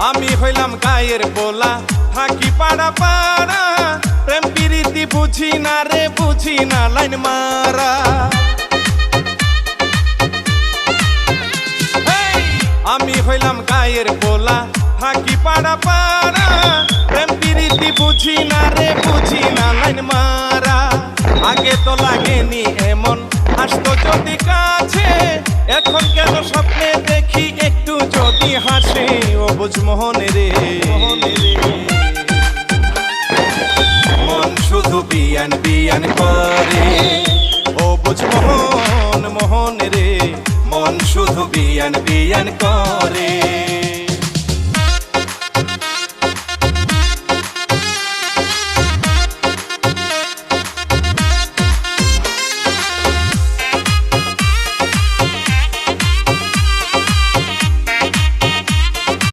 আমি হইলাম গায়ের পোলা, থাকি পাড়া পাড়া, প্রেম প্রীতি বুঝি না রে, বুঝি না লাইন মারা। আমি হইলাম গায়ের পোলা, থাকি পাড়া পাড়া, প্রেম প্রীতি বুঝি না রে, বুঝি না লাইন মারা। আগে তো লাগেনি এমন, আসতো যদি কাছে, এখন কেন স্বপ্নে দেখি একটু যদি হাসে। ও বুঝ মোহনে রে, মন শুধু বিয়ান বিয়ান করে। ও বুঝ মোহন মোহন রে, মন শুধু বিয়ান বিয়ান করে।